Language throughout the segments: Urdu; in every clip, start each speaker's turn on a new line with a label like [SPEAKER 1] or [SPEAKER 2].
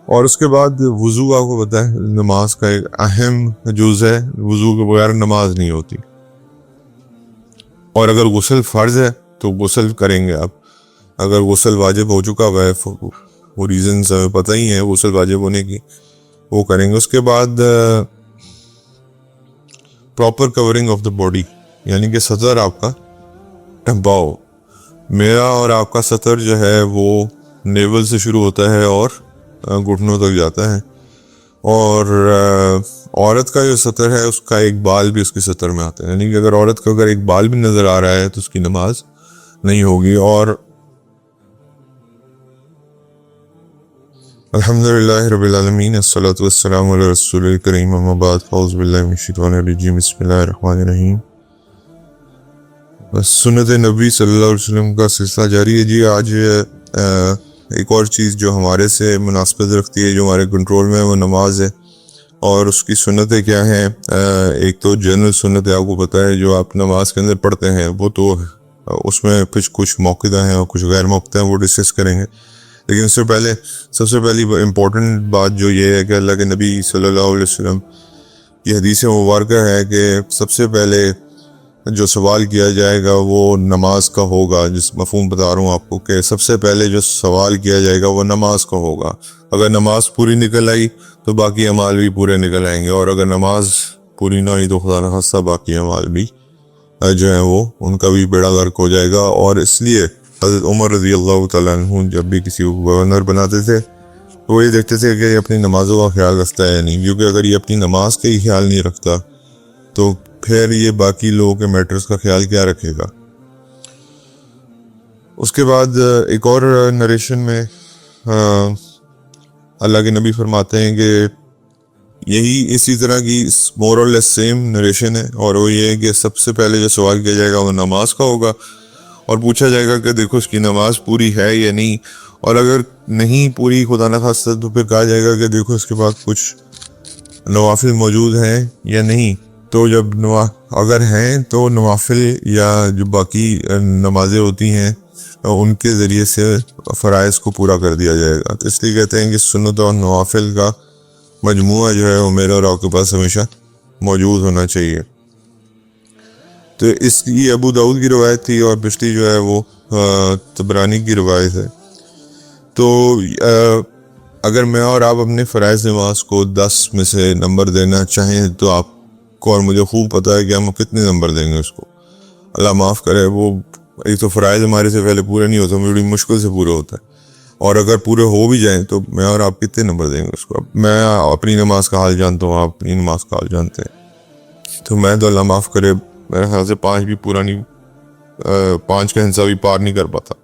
[SPEAKER 1] اور اس کے بعد وضو آپ کو پتہ ہے نماز کا ایک اہم جز ہے، وضو کے بغیر نماز نہیں ہوتی. اور اگر غسل فرض ہے تو غسل کریں گے آپ. اگر غسل واجب ہو چکا ہوا ہے، وہ ریزنز ہمیں پتہ ہی ہیں غسل واجب ہونے کی، وہ کریں گے. اس کے بعد proper covering of the body, یعنی کہ سطر آپ کا ڈھمپا ہو. میرا اور آپ کا سطر جو ہے وہ نیول سے شروع ہوتا ہے اور گھٹنوں تک جاتا ہے. اور عورت کا جو سطر ہے اس کا ایک بال بھی اس کے سطر میں آتا ہے، یعنی کہ اگر عورت کو اگر ایک بال بھی نظر آ رہا ہے تو اس کی نماز نہیں ہوگی. اور الحمدللہ رب العالمین، الصلاۃ والسلام علی رسول الکریم، اما بعد، اعوذ باللہ من الشیطان الرجیم، بسم اللہ الرحمن الرحیم. بس سنت نبی صلی اللہ علیہ وسلم کا سلسلہ جاری ہے. جی آج ایک اور چیز جو ہمارے سے مناسبت رکھتی ہے، جو ہمارے کنٹرول میں ہے، وہ نماز ہے. اور اس کی سنتیں کیا ہیں؟ ایک تو جنرل سنت ہے، آپ کو پتہ ہے جو آپ نماز کے اندر پڑھتے ہیں، وہ تو اس میں کچھ موقعہ ہیں اور کچھ غیر موقعہ ہیں، وہ ڈسکس کریں گے. لیکن اس سے پہلے سب سے پہلی امپورٹنٹ بات جو یہ ہے کہ اللہ کے نبی صلی اللہ علیہ وسلم کی حدیث مبارکہ ہے کہ سب سے پہلے جو سوال کیا جائے گا وہ نماز کا ہوگا. جس مفہوم بتا رہا ہوں آپ کو کہ سب سے پہلے جو سوال کیا جائے گا وہ نماز کا ہوگا. اگر نماز پوری نکل آئی تو باقی اعمال بھی پورے نکل آئیں گے، اور اگر نماز پوری نہ ہوئی تو خدا نخواستہ باقی اعمال بھی جو ہیں وہ ان کا بھی بیڑا غرق ہو جائے گا. اور اس لیے حضرت عمر رضی اللہ تعالیٰ عنہ جب بھی کسی کو گورنر بناتے تھے تو وہ یہ دیکھتے تھے کہ یہ اپنی نمازوں کا خیال رکھتا ہے نہیں، کیونکہ اگر یہ اپنی نماز کا ہی خیال نہیں رکھتا تو پھر یہ باقی لوگوں کے میٹرز کا خیال کیا رکھے گا. اس کے بعد ایک اور نریشن میں اللہ کے نبی فرماتے ہیں کہ یہی اسی طرح کی مور اور لیس سیم نریشن ہے، اور وہ یہ ہے کہ سب سے پہلے جو سوال کیا جائے گا وہ نماز کا ہوگا، اور پوچھا جائے گا کہ دیکھو اس کی نماز پوری ہے یا نہیں. اور اگر نہیں پوری خدا نخواستہ تو پھر کہا جائے گا کہ دیکھو اس کے پاس کچھ نوافل موجود ہیں یا نہیں. تو جب اگر ہیں تو نوافل یا جو باقی نمازیں ہوتی ہیں ان کے ذریعے سے فرائض کو پورا کر دیا جائے گا. تو اس لیے کہتے ہیں کہ سنت اور نوافل کا مجموعہ جو ہے وہ میرے اور آپ کے پاس ہمیشہ موجود ہونا چاہیے. تو اس کی ابو داؤد کی روایت تھی، اور پچھلی جو ہے وہ طبرانی کی روایت ہے. تو اگر میں اور آپ اپنے فرائض نماز کو 10 میں سے نمبر دینا چاہیں تو آپ کو اور مجھے خوب پتہ ہے کہ ہم کتنے نمبر دیں گے اس کو. اللہ معاف کرے، وہ ایک تو فرائض ہمارے سے پہلے پورے نہیں ہوتے، بڑی مشکل سے پورے ہوتا ہے، اور اگر پورے ہو بھی جائیں تو میں اور آپ کتنے نمبر دیں گے اس کو. میں اپنی نماز کا حال جانتا ہوں، آپ اپنی نماز کا حال جانتے ہیں. تو میں تو اللہ معاف کرے میرے خیال سے 5 بھی پورا نہیں، 5 کا حصہ بھی پار نہیں کر پاتا.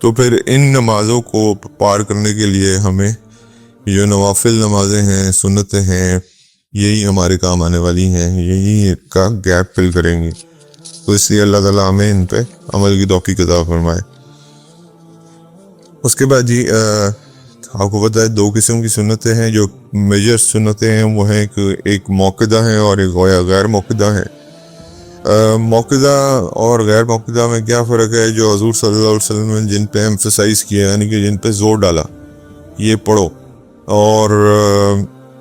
[SPEAKER 1] تو پھر ان نمازوں کو پار کرنے کے لیے ہمیں جو نوافل نمازیں ہیں، سنتیں ہیں، یہی ہمارے کام آنے والی ہیں، یہی کا گیپ فل کریں گی. تو اس لیے اللہ تعالیٰ ہمیں ان پہ عمل کی توفیق عطا فرمائے. اس کے بعد جی آپ کو پتہ ہے 2 قسم کی سنتیں ہیں جو میجر سنتیں ہیں، وہ ہیں کہ ایک موقدہ ہیں اور ایک غیر موقدہ ہیں. موقدہ اور غیر موقدہ میں کیا فرق ہے؟ جو حضور صلی اللہ علیہ وسلم نے جن پہ ایمفسائز کیا، یعنی کہ جن پہ زور ڈالا یہ پڑھو، اور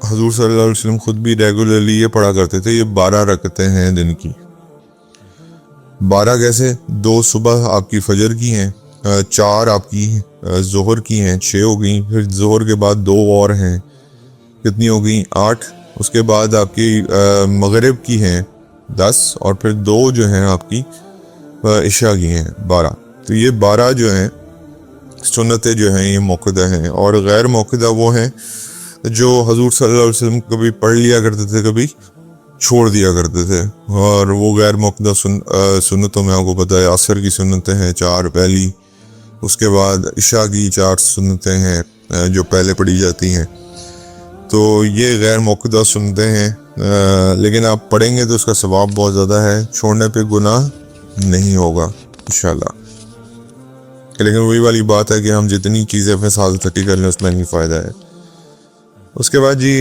[SPEAKER 1] حضور صلی اللہ علیہ وسلم خود بھی ریگولرلی یہ پڑھا کرتے تھے. یہ 12 رکعتیں ہیں دن کی. 12 کیسے؟ 2 صبح آپ کی فجر کی ہیں، 4 آپ کی ظہر کی ہیں، 6 ہو گئیں. پھر ظہر کے بعد 2 اور ہیں، کتنی ہو گئیں؟ 8. اس کے بعد آپ کی مغرب کی ہیں 10، اور پھر 2 جو ہیں آپ کی عشاء کی ہیں 12. تو یہ 12 جو ہیں سنتیں جو ہیں یہ موقدہ ہیں. اور غیر موقدہ وہ ہیں جو حضور صلی اللہ علیہ وسلم کبھی پڑھ لیا کرتے تھے، کبھی چھوڑ دیا کرتے تھے. اور وہ غیر موقدہ سنتوں میں آپ کو پتہ ہے عصر کی سنتیں ہیں 4 پہلی، اس کے بعد عشاء کی 4 سنتیں ہیں جو پہلے پڑھی جاتی ہیں. تو یہ غیر موقدہ سنتیں ہیں، لیکن آپ پڑھیں گے تو اس کا ثواب بہت زیادہ ہے، چھوڑنے پہ گناہ نہیں ہوگا انشاءاللہ. لیکن وہی والی بات ہے کہ ہم جتنی چیزیں اپنے ساتھ اکٹھی کر لیں اس میں نہیں فائدہ ہے. اس کے بعد جی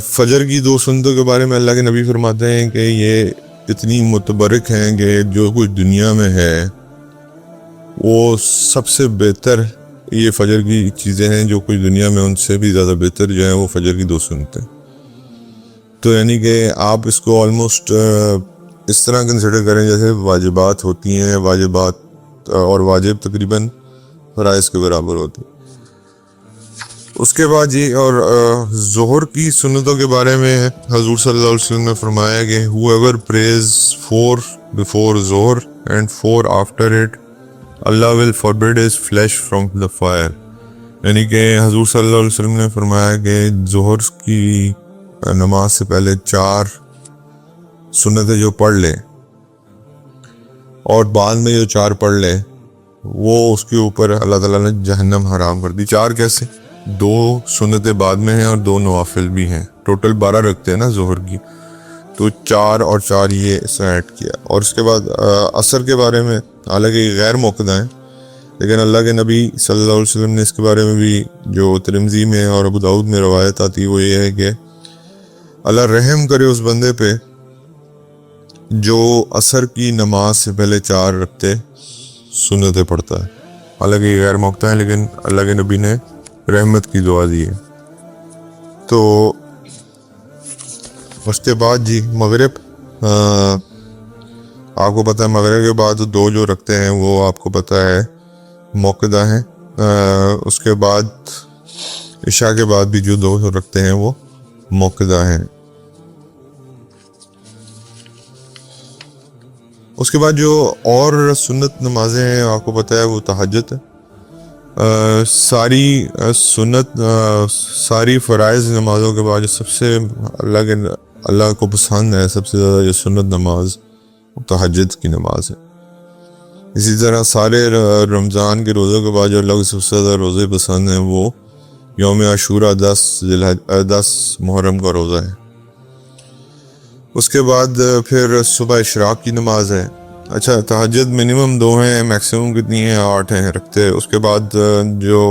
[SPEAKER 1] فجر کی 2 سنتوں کے بارے میں اللہ کے نبی فرماتے ہیں کہ یہ اتنی متبرک ہیں کہ جو کچھ دنیا میں ہے وہ سب سے بہتر یہ فجر کی چیزیں ہیں جو کچھ دنیا میں ان سے بھی زیادہ بہتر جو ہیں وہ فجر کی 2 سنتیں. تو یعنی کہ آپ اس کو آلموسٹ اس طرح کنسیڈر کریں جیسے واجبات ہوتی ہیں, واجبات اور واجب تقریباً فرائض کے برابر ہوتی ہیں. اس کے بعد جی اور ظہر کی سنتوں کے بارے میں حضور صلی اللہ علیہ وسلم نے فرمایا کہ whoever prays 4 before ظہر and 4 after it, Allah will forbid his flesh from the fire. یعنی کہ حضور صلی اللہ علیہ وسلم نے فرمایا کہ ظہر کی نماز سے پہلے 4 سنتیں جو پڑھ لے اور بعد میں جو 4 پڑھ لے وہ اس کے اوپر اللہ تعالیٰ نے جہنم حرام کر دی. 4 کیسے؟ 2 سنتیں بعد میں ہیں اور 2 نوافل بھی ہیں. ٹوٹل 12 رکھتے ہیں نا ظہر کی, تو 4 اور 4 یہ اس میں ایڈ کیا. اور اس کے بعد عصر کے بارے میں حالانکہ یہ غیر موقدہ ہیں لیکن اللہ کے نبی صلی اللہ علیہ وسلم نے اس کے بارے میں بھی جو ترمذی میں اور ابو داؤد میں روایت آتی وہ یہ ہے کہ اللہ رحم کرے اس بندے پہ جو عصر کی نماز سے پہلے 4 رکھتے سنتیں پڑھتا ہے. حالانکہ یہ غیر موقدہ ہیں لیکن اللہ کے نبی نے رحمت کی دعا دی ہے. تو اس کے بعد جی مغرب, آپ کو پتہ ہے مغرب کے بعد 2 جو رکھتے ہیں وہ آپ کو پتہ ہے موقدہ ہیں. اس کے بعد عشاء کے بعد بھی جو 2 رکھتے ہیں وہ موقدہ ہیں. اس کے بعد جو اور سنت نمازیں ہیں آپ کو پتہ ہے وہ تہجد ہے. ساری سنت ساری فرائض نمازوں کے بعد جو سب سے اللہ کو پسند ہے سب سے زیادہ جو سنت نماز وہ تہجد کی نماز ہے. اسی طرح سارے رمضان کے روزوں کے بعد جو اللہ کو سب سے زیادہ روزے پسند ہیں وہ یوم عاشورہ 10 محرم کا روزہ ہے. اس کے بعد پھر صبح اشراق کی نماز ہے. اچھا تہجد منیمم 2 ہیں, میکسیمم کتنی ہیں 8 ہیں رکھتے. اس کے بعد جو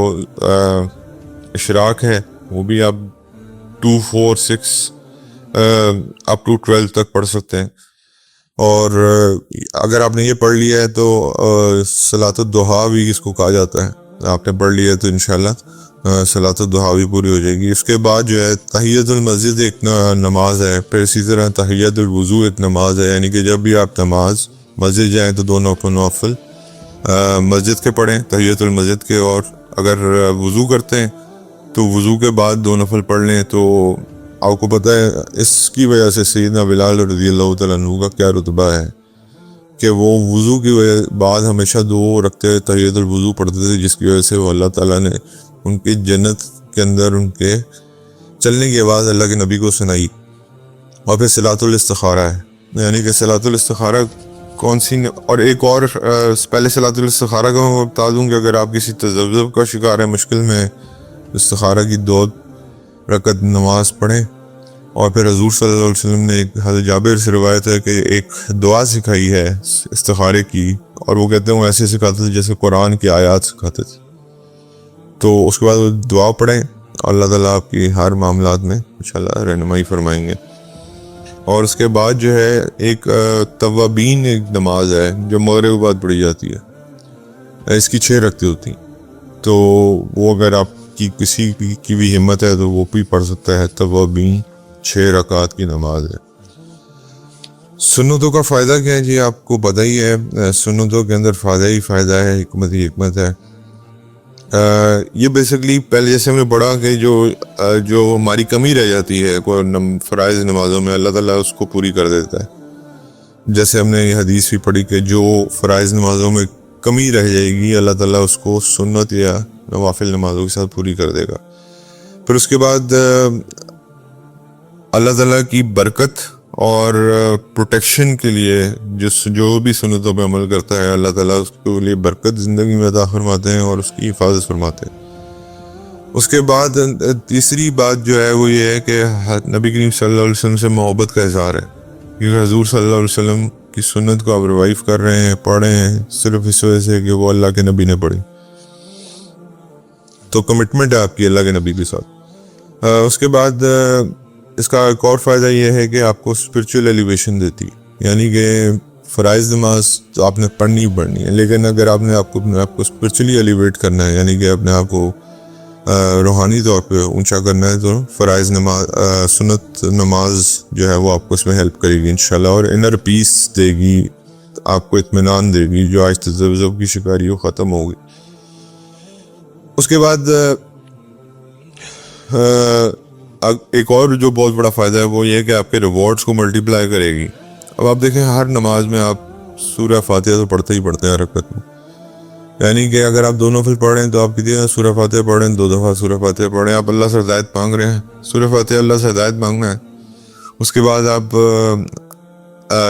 [SPEAKER 1] اشراق ہے وہ بھی آپ 2, 4, 6 up to 12 تک پڑھ سکتے ہیں. اور اگر آپ نے یہ پڑھ لیا ہے تو صلاۃ الضحیٰ بھی اس کو کہا جاتا ہے. آپ نے پڑھ لیا ہے تو انشاءاللہ صلاۃ الضحیٰ بھی پوری ہو جائے گی. اس کے بعد جو ہے تحیۃ المسجد ایک نماز ہے. پھر اسی طرح تحیۃ الوضو ایک نماز ہے. یعنی کہ جب بھی آپ نماز مسجد جائیں تو 2 نوافل مسجد کے پڑھیں تحیۃ المسجد کے, اور اگر وضو کرتے ہیں تو وضو کے بعد 2 نفل پڑھ لیں. تو آپ کو پتہ ہے اس کی وجہ سے سیدنا بلال رضی اللہ تعالیٰ عنہ کا کیا رتبہ ہے کہ وہ وضو کی وجہ بعد ہمیشہ 2 رکھتے تحیۃ الوضو پڑھتے تھے, جس کی وجہ سے وہ اللہ تعالیٰ نے ان کی جنت کے اندر ان کے چلنے کی آواز اللہ کے نبی کو سنائی. اور پھر صلاۃ الاستخارہ ہے. یعنی کہ صلاۃ الاستخارہ کون سی اور ایک اور پہلے صلاۃ الاستخارہ کا میں بتا دوں کہ اگر آپ کسی تذبذب کا شکار ہے مشکل میں استخارہ کی 2 رکعت نماز پڑھیں. اور پھر حضور صلی اللہ علیہ وسلم نے ایک حضرت جابر سے روایت ہے کہ ایک دعا سکھائی ہے استخارے کی, اور وہ کہتے ہیں وہ ایسے سکھاتے تھے جیسے قرآن کی آیات سکھاتے تھے. تو اس کے بعد وہ دعا پڑھیں, اللہ تعالیٰ آپ کی ہر معاملات میں انشاءاللہ رہنمائی فرمائیں گے. اور اس کے بعد جو ہے ایک توابین ایک نماز ہے جو مغرب کے بعد پڑھی جاتی ہے. اس کی 6 رکعتیں ہوتی ہیں. تو وہ اگر آپ کی کسی کی بھی ہمت ہے تو وہ بھی پڑھ سکتا ہے. توابین 6 رکعات کی نماز ہے. سنتوں کا فائدہ کیا ہے جی آپ کو پتہ ہی ہے. سنتوں کے اندر فائدہ ہی فائدہ ہے, حکمت ہی حکمت ہے. یہ بیسکلی پہلے جیسے ہم نے پڑھا کہ جو ہماری کمی رہ جاتی ہے کوئی فرائض نمازوں میں اللہ تعالیٰ اس کو پوری کر دیتا ہے. جیسے ہم نے یہ حدیث بھی پڑھی کہ جو فرائض نمازوں میں کمی رہ جائے گی اللہ تعالیٰ اس کو سنت یا نوافل نمازوں کے ساتھ پوری کر دے گا. پھر اس کے بعد اللہ تعالیٰ کی برکت اور پروٹیکشن کے لیے جو بھی سنتوں پہ عمل کرتا ہے اللہ تعالیٰ اس کے لیے برکت زندگی میں عطا فرماتے ہیں اور اس کی حفاظت فرماتے ہیں. اس کے بعد تیسری بات جو ہے وہ یہ ہے کہ نبی کریم صلی اللہ علیہ وسلم سے محبت کا اظہار ہے, کیونکہ حضور صلی اللہ علیہ وسلم کی سنت کو آپ ریوائیو کر رہے ہیں, پڑھ رہے ہیں صرف اس وجہ سے کہ وہ اللہ کے نبی نے پڑھی. تو کمٹمنٹ ہے آپ کی اللہ کے نبی کے ساتھ. اس کے بعد اس کا ایک اور فائدہ یہ ہے کہ آپ کو اسپرچول ایلیویشن دیتی, یعنی کہ فرائض نماز تو آپ نے پڑھنی ہی پڑھنی ہے، لیکن اگر آپ نے اپنے آپ کو اسپرچولی ایلیویٹ کرنا ہے، یعنی کہ اپنے آپ کو روحانی طور پہ اونچا کرنا ہے، تو فرائض نماز سنت نماز جو ہے وہ آپ کو اس میں ہیلپ کرے گی انشاءاللہ، اور انر پیس دے گی، آپ کو اطمینان دے گی، جو آج تذبذب کی شکاری وہ ختم ہوگی۔ اس کے بعد ایک اور جو بہت بڑا فائدہ ہے وہ یہ ہے کہ آپ کے ریوارڈز کو ملٹی پلائی کرے گی۔ اب آپ دیکھیں ہر نماز میں آپ سورہ فاتحہ تو پڑھتے ہی پڑھتے ہیں ہر رکعت میں، یعنی کہ اگر آپ 2 نفل پڑھ رہے ہیں تو آپ کتنی سورہ فاتحہ پڑھ رہے ہیں، 2 دفعہ سورہ فاتحہ پڑھ رہے ہیں، آپ اللہ سے ہدایت مانگ رہے ہیں، سورہ فاتحہ اللہ سے ہدایت مانگنا ہے۔ اس کے بعد آپ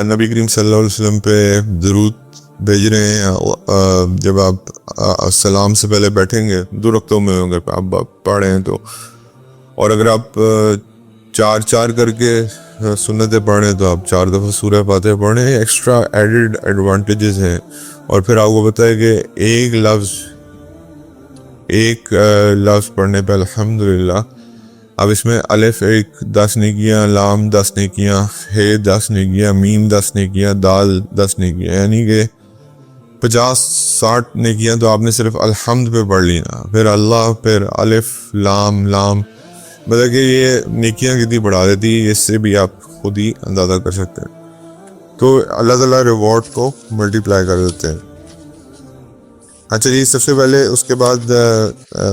[SPEAKER 1] نبی کریم صلی اللہ علیہ وسلم پہ درود بھیج رہے ہیں، جب آپ سلام سے پہلے بیٹھیں گے 2 رکعتوں میں اگر آپ پڑھ رہے ہیں تو، اور اگر آپ 4 کر کے سنتیں پڑھ رہے ہیں تو آپ 4 دفعہ سورہ فاتحہ پڑھ رہے ہیں۔ ایکسٹرا ایڈڈ ایڈوانٹیجز ہیں۔ اور پھر آپ کو پتہ ہے کہ ایک لفظ پڑھنے پہ الحمدللہ، اب اس میں الف 10 نیکیاں، لام 10 نیکیاں، ہے 10 نیکیاں، میم 10 نیکیاں، دال 10 نیکیاں، یعنی کہ 50-60 نیکیاں تو آپ نے صرف الحمد پہ پڑھ لی نا، پھر اللہ، پھر الف لام، مطلب کہ یہ نیکیاں کتنی بڑھا دیتی ہے، اس سے بھی آپ خود ہی اندازہ کر سکتے ہیں۔ تو اللہ تعالیٰ ریوارڈ کو ملٹی پلائی کر دیتے ہیں۔ اچھا جی، سب سے پہلے اس کے بعد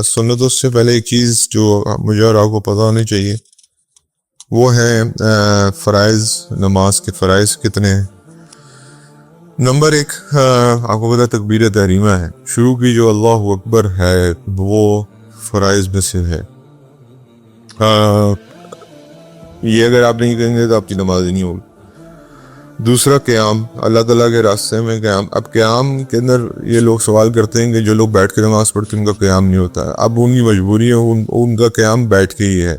[SPEAKER 1] سنتوں سے پہلے ایک چیز جو مجھے اور آپ کو پتہ ہونی چاہیے وہ ہے فرائض نماز کے فرائض کتنے ہیں۔ نمبر 1، آپ کو پتہ تکبیر تحریمہ ہے، شروع کی جو اللہ اکبر ہے وہ فرائض میں سے ہے۔ یہ اگر آپ نہیں کریں گے تو آپ کی نماز ہی نہیں ہوگی۔ دوسرا قیام، اللہ تعالیٰ کے راستے میں قیام۔ اب قیام کے اندر یہ لوگ سوال کرتے ہیں کہ جو لوگ بیٹھ کے نماز پڑھتے ہیں ان کا قیام نہیں ہوتا ہے، اب ان کی مجبوری ہے، ان کا قیام بیٹھ کے ہی ہے۔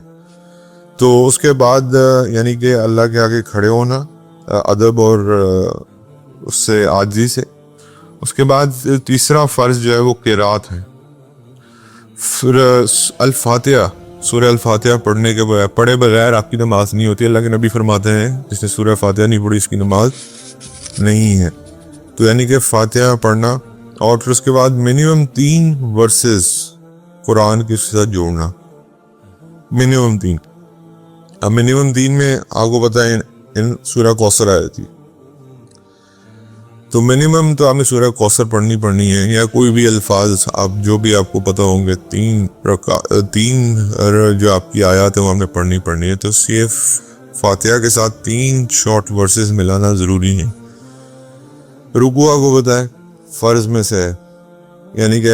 [SPEAKER 1] تو اس کے بعد یعنی کہ اللہ کے آگے کھڑے ہونا ادب اور اس سے عاجزی سے۔ اس کے بعد تیسرا فرض جو ہے وہ قرات ہے۔ پھر الفاتحہ، سورہ الفاتحہ پڑھنے کے بغیر، پڑھے بغیر آپ کی نماز نہیں ہوتی۔ اللہ کے نبی فرماتے ہیں جس نے سورہ فاتحہ نہیں پڑھی اس کی نماز نہیں ہے۔ تو یعنی کہ فاتحہ پڑھنا، اور پھر اس کے بعد منیمم 3 ورسز قرآن کے ساتھ جوڑنا، منیمم 3۔ اب منیمم 3 میں آپ کو پتہ ہے ان سورہ کوثر آئی تھی، تو منیمم تو آپ نے سورہ کوثر پڑھنی ہے، یا کوئی بھی الفاظ آپ جو بھی آپ کو پتہ ہوں گے، 3 جو آپ کی آیات ہیں وہ ہم نے پڑھنی ہے۔ تو صرف فاتحہ کے ساتھ 3 شارٹ ورسز ملانا ضروری ہے۔ رکوع آپ کو پتہ ہے فرض میں سے ہے، یعنی کہ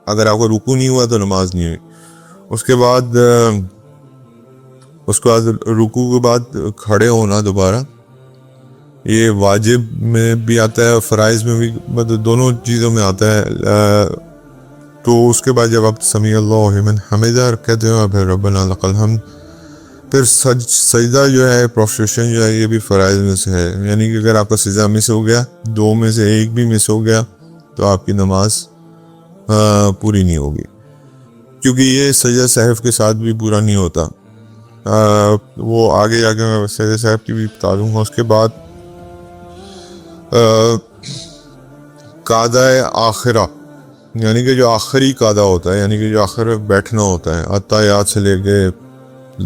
[SPEAKER 1] اگر آپ کو رکوع نہیں ہوا تو نماز نہیں ہوئی۔ اس کے بعد رکوع کے بعد کھڑے ہونا دوبارہ، یہ واجب میں بھی آتا ہے اور فرائض میں بھی، مطلب دونوں چیزوں میں آتا ہے۔ تو اس کے بعد جب آپ سمیع اللہ لمن حمدہ کہتے ہیں، پھر ربنا لک الحمد، پھر سجدہ جو ہے، پروسٹریشن جو ہے، یہ بھی فرائض میں سے ہے، یعنی کہ اگر آپ کا سجدہ مس ہو گیا، 2 میں سے 1 بھی مس ہو گیا تو آپ کی نماز پوری نہیں ہوگی، کیونکہ یہ سجدہ سہو کے ساتھ بھی پورا نہیں ہوتا۔ وہ آگے میں سجدہ سہو کی بھی بتا دوں گا۔ اس کے بعد قعدہ آخرہ، یعنی کہ جو آخری قعدہ ہوتا ہے، یعنی کہ جو آخر میں بیٹھنا ہوتا ہے، اتحیات سے لے کے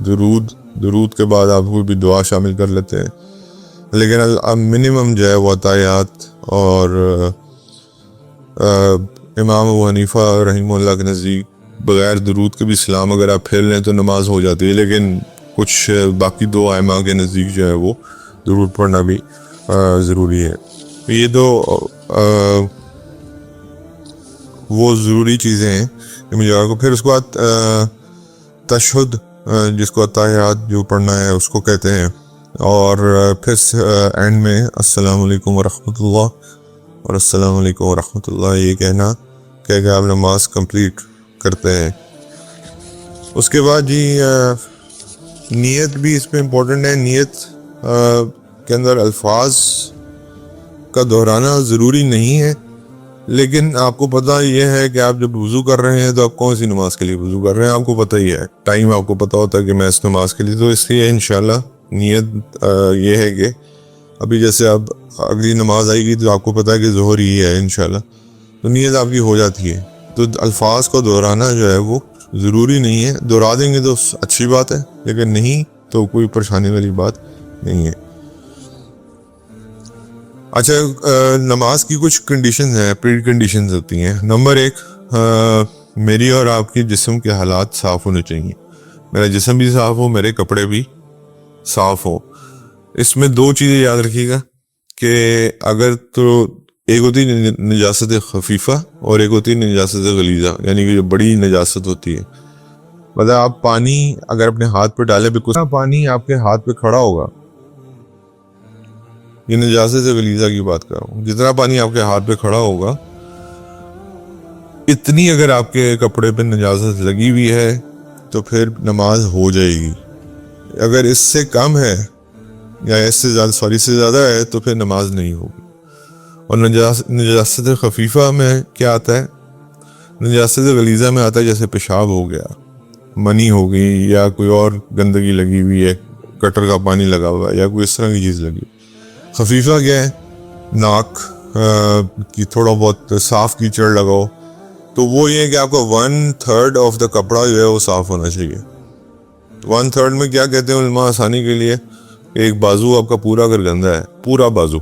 [SPEAKER 1] درود کے بعد آپ کوئی بھی دعا شامل کر لیتے ہیں، لیکن منیمم جو ہے وہ اتحیات، اور امام ابو حنیفہ رحمہ اللہ کے نزدیک بغیر درود کے بھی سلام اگر آپ پھیر لیں تو نماز ہو جاتی ہے، لیکن کچھ باقی 2 ائمہ کے نزدیک جو ہے وہ درود پڑھنا بھی ضروری ہے۔ یہ 2 وہ ضروری چیزیں ہیں کہ مجھے آپ کو۔ پھر اس کے بعد تشہد، جس کو اتحیات جو پڑھنا ہے اس کو کہتے ہیں، اور پھر اینڈ میں السلام علیکم ورحمۃ اللہ اور السلام علیکم ورحمۃ اللہ، یہ کہنا کہ آپ نماز کمپلیٹ کرتے ہیں۔ اس کے بعد جی نیت بھی اس میں امپورٹنٹ ہے۔ نیت کے اندر الفاظ کا دہرانا ضروری نہیں ہے، لیکن آپ کو پتہ یہ ہے کہ آپ جب وضو کر رہے ہیں تو آپ کون سی نماز کے لیے وضو کر رہے ہیں، آپ کو پتہ ہی ہے، ٹائم آپ کو پتہ ہوتا ہے کہ میں اس نماز کے لیے، تو اس لیے انشاءاللہ نیت یہ ہے کہ ابھی جیسے اب اگلی نماز آئے گی تو آپ کو پتہ ہے کہ ظہر ہی ہے انشاءاللہ، تو نیت آپ کی ہو جاتی ہے. تو الفاظ کو دہرانا جو ہے وہ ضروری نہیں ہے، دہرا دیں گے تو اچھی بات ہے، لیکن نہیں تو کوئی پریشانی والی بات نہیں ہے. اچھا، نماز کی کچھ کنڈیشنز ہیں، پری کنڈیشنز ہوتی ہیں. نمبر 1، میری اور آپ کی جسم کے حالات صاف ہونے چاہیے. میرا جسم بھی صاف ہو، میرے کپڑے بھی صاف ہو. اس میں 2 چیزیں یاد رکھیے گا کہ اگر تو ایک ہوتی ہے نجاست خفیفہ اور ایک ہوتی ہے نجاست غلیظہ، یعنی کہ جو بڑی نجاست ہوتی ہے. مطلب آپ پانی اگر اپنے ہاتھ پہ ڈالے، بالکل پانی آپ کے ہاتھ پہ کھڑا ہوگا، یہ نجاست غلیظہ کی بات کر رہا ہوں، جتنا پانی آپ کے ہاتھ پہ کھڑا ہوگا اتنی اگر آپ کے کپڑے پہ نجاست لگی ہوئی ہے تو پھر نماز ہو جائے گی. اگر اس سے کم ہے یا اس سے زیادہ ہے تو پھر نماز نہیں ہوگی. اور نجاست خفیفہ میں کیا آتا ہے؟ نجاست غلیظہ میں آتا ہے جیسے پیشاب ہو گیا، منی ہو گئی، یا کوئی اور گندگی لگی ہوئی ہے، گٹر کا پانی لگا ہوا ہے، یا کوئی اس طرح کی چیز لگی. خفیفہ کیا ہے؟ ناک کی تھوڑا بہت صاف کیچڑ لگاؤ، تو وہ یہ ہے کہ آپ کو 1/3 آف دا کپڑا جو ہے وہ صاف ہونا چاہیے. 1/3 میں کیا کہتے ہیں علماء آسانی کے لیے؟ ایک بازو آپ کا پورا اگر گندا ہے، پورا بازو،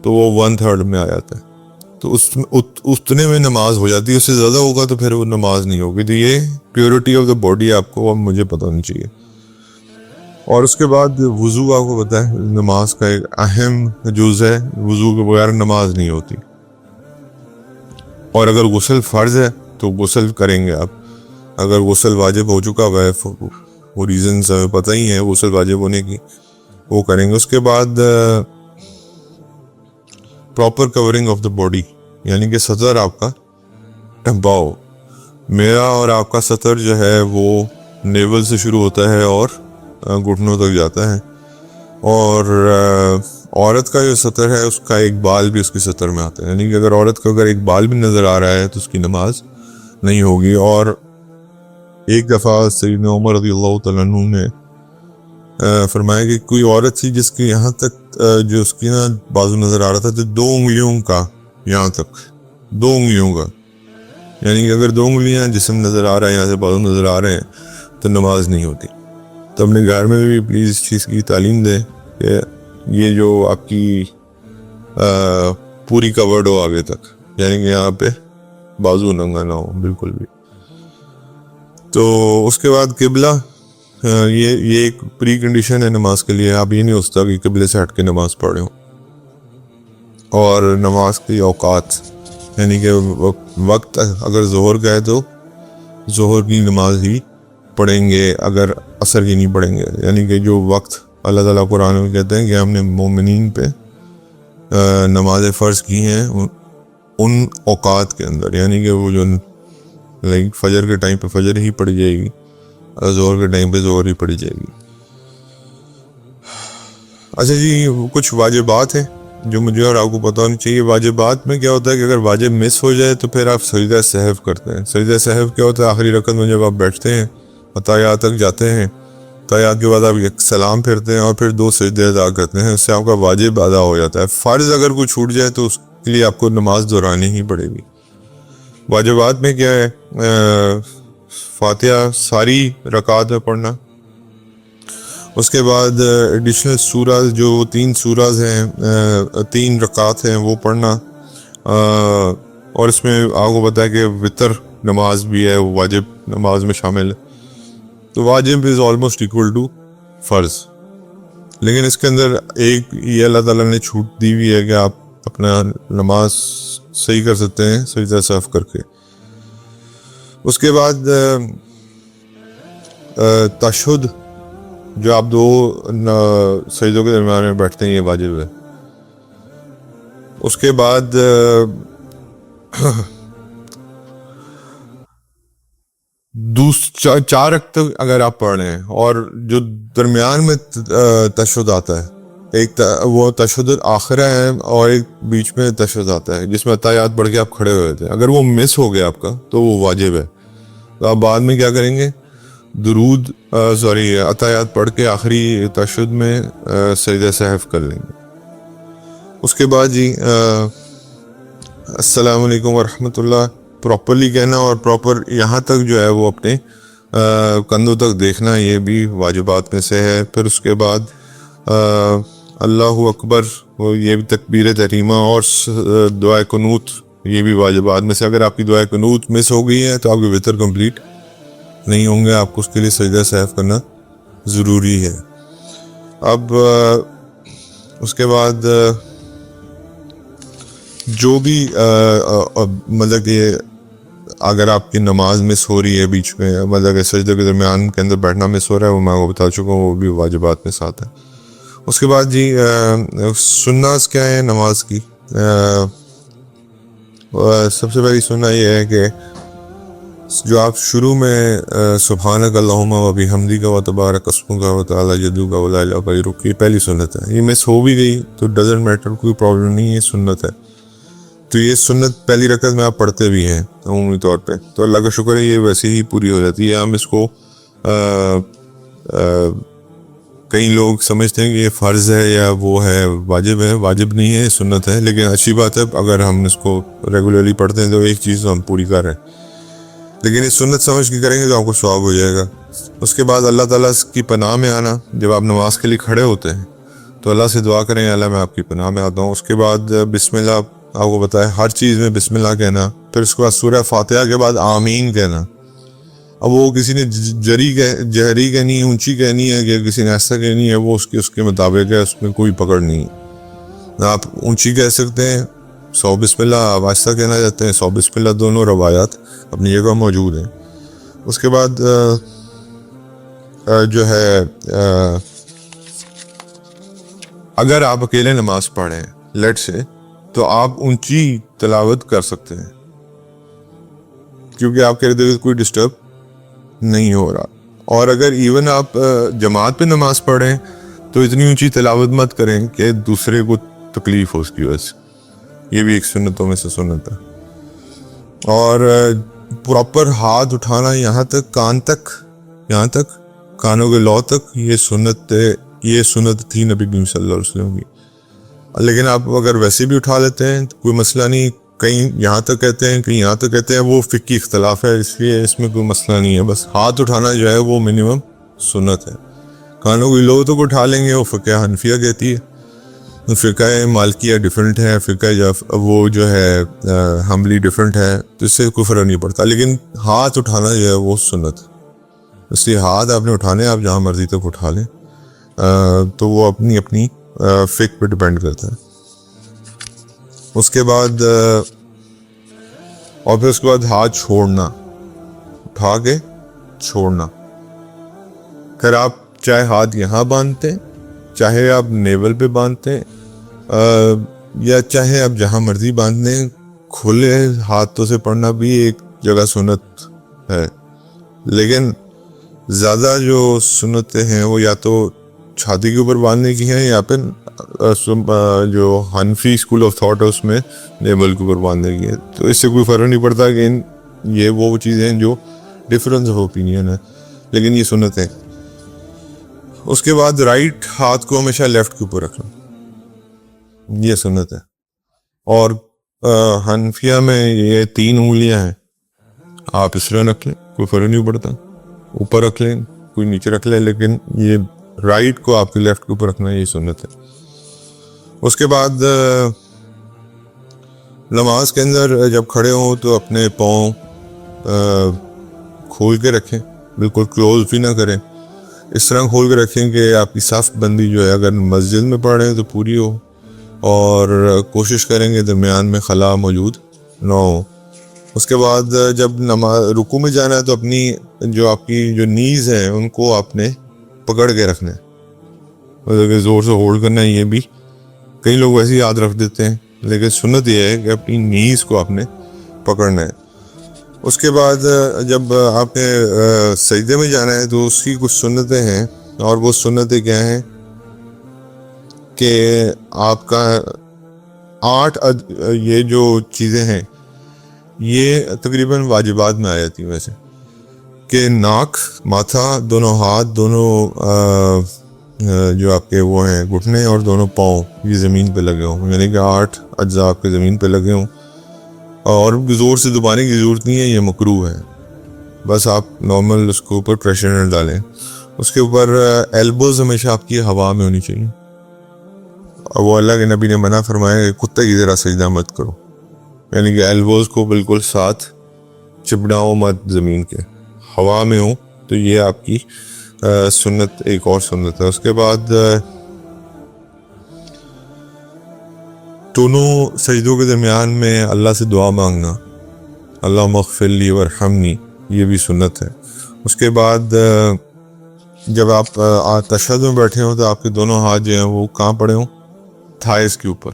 [SPEAKER 1] تو وہ 1/3 میں آ جاتا ہے، تو اتنے میں نماز ہو جاتی ہے. اس سے زیادہ ہوگا تو پھر وہ نماز نہیں ہوگی. تو یہ پیورٹی آف دا باڈی آپ کو اب مجھے پتہ نہیں چاہیے. اور اس کے بعد وضو آپ کو پتہ ہے نماز کا ایک اہم جز ہے، وضو کے بغیر نماز نہیں ہوتی. اور اگر غسل فرض ہے تو غسل کریں گے آپ. اگر غسل واجب ہو چکا ہوا ہے، وہ ریزنز پتہ ہی ہیں غسل واجب ہونے کی، وہ کریں گے. اس کے بعد proper covering of the body, یعنی کہ سطر آپ کا ڈھمپا ہو. میرا اور آپ کا سطر جو ہے وہ نیول سے شروع ہوتا ہے اور گھٹنوں تک جاتا ہے. اور عورت کا جو سطر ہے اس کا ایک بال بھی اس کے سطر میں آتا ہے، یعنی کہ اگر عورت کو اگر ایک بال بھی نظر آ رہا ہے تو اس کی نماز نہیں ہوگی. اور ایک دفعہ سیدنا عمر رضی اللہ تعالیٰ عنہ نے فرمایا کہ کوئی عورت تھی جس کے یہاں تک جو اس کی نا بازو نظر آ رہا تھا، تو 2 انگلیوں کا، یہاں تک 2 انگلیوں کا، یعنی کہ اگر 2 انگلیاں جسم نظر آ رہا ہے، یہاں سے بازو نظر آ رہے ہیں تو نماز نہیں ہوتی. تو اپنے گھر میں بھی پلیز اس چیز کی تعلیم دیں کہ یہ جو آپ کی پوری کورڈ ہو آگے تک، یعنی کہ یہاں پہ بازو ننگا نہ ہو بالکل بھی. تو اس کے بعد قبلہ، یہ ایک پری کنڈیشن ہے نماز کے لیے. آپ یہ نہیں ہوتا کہ قبلے سے ہٹ کے نماز پڑھ رہے ہوں. اور نماز کی اوقات، یعنی کہ وقت اگر ظہر کا ہے تو ظہر کی نماز ہی پڑھیں گے، اگر عصر کی نہیں پڑھیں گے. یعنی کہ جو وقت اللہ تعالیٰ قرآن میں کہتے ہیں کہ ہم نے مومنین پہ نماز فرض کی ہیں ان اوقات کے اندر، یعنی کہ وہ جو فجر کے ٹائم پہ فجر ہی پڑھی جائے گی، ظہر کے ٹائم پہ ظہر ہی پڑھی جائے گی. اچھا جی، کچھ واجبات ہیں جو مجھے اور آپ کو پتہ ہونی چاہیے. واجبات میں کیا ہوتا ہے کہ اگر واجب مس ہو جائے تو پھر آپ سجدہ سہو کرتے ہیں. سجدہ سہو کیا ہوتا ہے؟ آخری رکعت میں جب آپ بیٹھتے ہیں، عطایات تک جاتے ہیں، عطایات کے بعد آپ ایک سلام پھرتے ہیں اور پھر 2 سجدے ادا کرتے ہیں. اس سے آپ کا واجب ادا ہو جاتا ہے. فرض اگر کوئی چھوٹ جائے تو اس کے لیے آپ کو نماز دہرانی ہی پڑے گی. واجبات میں کیا ہے؟ فاتحہ ساری رکعات میں پڑھنا. اس کے بعد ایڈیشنل سورہ جو 3 سورہ ہیں، 3 رکعات ہیں، وہ پڑھنا. اور اس میں آپ کو پتہ ہے کہ وتر نماز بھی ہے، وہ واجب نماز میں شامل ہے. تو واجب از آلموسٹ ایکول ٹو فرض. لیکن اس کے اندر ایک یہ اللہ تعالیٰ نے چھوٹ دی ہوئی ہے کہ آپ اپنا نماز صحیح کر سکتے ہیں سجدہ سہو کر کے. اس کے بعد تشہد جو آپ 2 سجدوں کے درمیان میں بیٹھتے ہیں، یہ واجب ہے. اس کے بعد 4 رکعت اگر آپ پڑھ رہے ہیں اور جو درمیان میں تشہد آتا ہے، ایک وہ تشہد آخرہ ہے اور ایک بیچ میں تشہد آتا ہے جس میں عطایات پڑھ کے آپ کھڑے ہوئے تھے، اگر وہ مس ہو گیا آپ کا تو وہ واجب ہے. تو آپ بعد میں کیا کریں گے؟ عطایات پڑھ کے آخری تشہد میں سجدہ سہو کر لیں گے. اس کے بعد جی السلام علیکم ورحمۃ اللہ پراپرلی کہنا، اور پراپر یہاں تک جو ہے وہ اپنے کندھوں تک دیکھنا، یہ بھی واجبات میں سے ہے. پھر اس کے بعد اللہ اکبر، وہ یہ بھی تکبیر تحریمہ، اور دعائے قنوت، یہ بھی واجبات میں سے. اگر آپ کی دعائے قنوت مس ہو گئی ہے تو آپ کے وتر کمپلیٹ نہیں ہوں گے، آپ کو اس کے لیے سجدہ سہو کرنا ضروری ہے. اب اس کے بعد جو بھی مطلب کہ اگر آپ کی نماز مس ہو رہی ہے بیچ میں، مطلب کہ سجدے کے درمیان کے اندر بیٹھنا مس ہو رہا ہے، وہ میں وہ بتا چکا ہوں، وہ بھی واجبات میں ساتھ ہے. اس کے بعد جی سنت کیا ہے نماز کی. سب سے پہلی سنت یہ ہے کہ جو آپ شروع میں سبحانک اللہم و بحمدک و تبارک اسمک و تعالی جدک و لا الہ غیرک، یہ پہلی سنت ہے. یہ مس ہو بھی گئی تو ڈزنٹ میٹر، کوئی پرابلم نہیں، یہ سنت ہے. تو یہ سنت پہلی رکعت میں آپ پڑھتے بھی ہیں عمومی طور پہ، تو اللہ کا شکر ہے یہ ویسے ہی پوری ہو جاتی ہے. ہم اس کو کئی لوگ سمجھتے ہیں کہ یہ فرض ہے یا وہ ہے واجب ہے. واجب نہیں ہے، سنت ہے. لیکن اچھی بات ہے اگر ہم اس کو ریگولرلی پڑھتے ہیں تو ایک چیز ہم پوری کر رہے ہیں، لیکن یہ سنت سمجھ کے کریں گے تو آپ کو ثواب ہو جائے گا. اس کے بعد اللہ تعالیٰ کی پناہ میں آنا. جب آپ نماز کے لیے کھڑے ہوتے ہیں تو اللہ سے دعا کریں، اللہ میں آپ کی پناہ میں آتا ہوں. اس کے بعد بسم اللہ، آپ کو بتائے ہر چیز میں بسم اللہ کہنا. پھر اس کے بعد سورہ فاتحہ کے بعد آمین کہنا. اب وہ کسی نے جہری کہنی ہے، اونچی کہنی ہے، کہ کسی نے ایسا کہنی ہے، وہ اس کے مطابق ہے، اس میں کوئی پکڑ نہیں ہے. آپ اونچی کہہ سکتے ہیں 100 بسم اللہ، آپ آہستہ کہنا چاہتے ہیں 100 بسم اللہ، دونوں روایات اپنی جگہ موجود ہیں. اس کے بعد جو ہے اگر آپ اکیلے نماز پڑھیں لیٹ سے، تو آپ اونچی تلاوت کر سکتے ہیں کیونکہ آپ کے ارد گرد کوئی ڈسٹرب نہیں ہو رہا. اور اگر ایون آپ جماعت پہ نماز پڑھیں تو اتنی اونچی تلاوت مت کریں کہ دوسرے کو تکلیف ہو اس کی وجہ سے. یہ بھی ایک سنتوں میں سے سنت ہے. اور پراپر ہاتھ اٹھانا یہاں تک کان تک، یہاں تک کانوں کے لو تک، یہ سنت تھی نبی کریم صلی اللہ علیہ وسلم کی. لیکن آپ اگر ویسے بھی اٹھا لیتے ہیں تو کوئی مسئلہ نہیں. کہیں یہاں تک کہتے ہیں، کہیں یہاں تک کہتے ہیں، وہ فقہی اختلاف ہے، اس لیے اس میں کوئی مسئلہ نہیں ہے. بس ہاتھ اٹھانا جو ہے وہ منیمم سنت ہے. کانوں کی لو تک اٹھا لیں گے، وہ فقہ حنفیہ کہتی ہے. فقہ مالکیہ ڈیفرنٹ ہے، فقہ وہ جو ہے حنبلی ڈیفرنٹ ہے، تو اس سے کوئی فرق نہیں پڑتا. لیکن ہاتھ اٹھانا جو ہے وہ سنت ہے. اس لیے ہاتھ آپ نے اٹھانے، آپ جہاں مرضی تک اٹھا لیں، تو وہ اپنی فقہ پہ ڈیپینڈ کرتا ہے. اس کے بعد اور پھر اس کے بعد ہاتھ چھوڑنا، اٹھا کے چھوڑنا. پھر آپ چاہے ہاتھ یہاں باندھتے ہیں، چاہے آپ نیول پہ باندھتے ہیں، یا چاہے آپ جہاں مرضی باندھ لیں، کھلے ہاتھوں سے پڑھنا بھی ایک جگہ سنت ہے. لیکن زیادہ جو سنتیں ہیں وہ یا تو چھاتی کے اوپر باندھنے کی ہیں، یا پھر جو حنفی اسکول آف تھاٹ ہے اس میں نیول کے اوپر باندھنے کی ہے. تو اس سے کوئی فرق نہیں پڑتا کہ یہ وہ چیزیں ہیں جو ڈفرینس آف اوپینین ہے، لیکن یہ سنت ہے. اس کے بعد رائٹ ہاتھ کو ہمیشہ لیفٹ کے اوپر رکھنا، یہ سنت ہے. اور حنفیہ میں یہ 3 انگلیاں ہیں، آپ اس طرح رکھ لیں، کوئی فرق نہیں پڑتا. اوپر رکھ لیں، کوئی نیچے رکھ لیں، لیکن یہ رائٹ کو آپ کے لیفٹ کے اوپر رکھنا، یہ سنت ہے. اس کے بعد نماز کے اندر جب کھڑے ہوں تو اپنے پاؤں کھول کے رکھیں، بالکل کلوز بھی نہ کریں. اس طرح کھول کے رکھیں کہ آپ کی صف بندی جو ہے، اگر مسجد میں پڑھ رہے ہیں تو پوری ہو، اور کوشش کریں گے درمیان میں خلا موجود نہ ہو. اس کے بعد جب رکوع میں جانا ہے تو اپنی آپ کی جو نیز ہیں ان کو آپ نے پکڑ کے رکھنا ہے، مطلب کہ زور سے ہولڈ کرنا ہے. یہ بھی کئی لوگ ویسے یاد رکھ دیتے ہیں، لیکن سنت یہ ہے کہ اپنی نیز کو آپ نے پکڑنا ہے. اس کے بعد جب آپ نے سجدے میں جانا ہے تو اس کی کچھ سنتیں ہیں، اور وہ سنتیں کیا ہیں کہ آپ کا 8 یہ جو چیزیں ہیں یہ تقریباً واجبات میں آ جاتی ہیں ویسے، کہ ناک، ماتھا، دونوں ہاتھ، دونوں جو آپ کے وہ ہیں گھٹنے اور دونوں پاؤں یہ زمین پہ لگے ہوں، یعنی کہ 8 اجزاء آپ کے زمین پہ لگے ہوں، اور زور سے دبانے کی ضرورت نہیں ہے، یہ مکروہ ہے، بس آپ نارمل اس کے اوپر پریشر نہ ڈالیں۔ اس کے اوپر ایلبوز ہمیشہ آپ کی ہوا میں ہونی چاہیے، اور وہ اللہ کے نبی نے منع فرمایا کہ کتے کی طرح سجدہ مت کرو، یعنی کہ ایلبوز کو بالکل ساتھ چپڑاؤ مت زمین کے، ہوا میں ہو، تو یہ آپ کی سنت، ایک اور سنت ہے۔ اس کے بعد دونوں سجدوں کے درمیان میں اللہ سے دعا مانگنا، اللہم اغفر لی وارحمنی، یہ بھی سنت ہے۔ اس کے بعد جب آپ تشہد میں بیٹھے ہوں تو آپ کے دونوں ہاتھ جو ہیں وہ کہاں پڑے ہوں؟ تھائز کے اوپر۔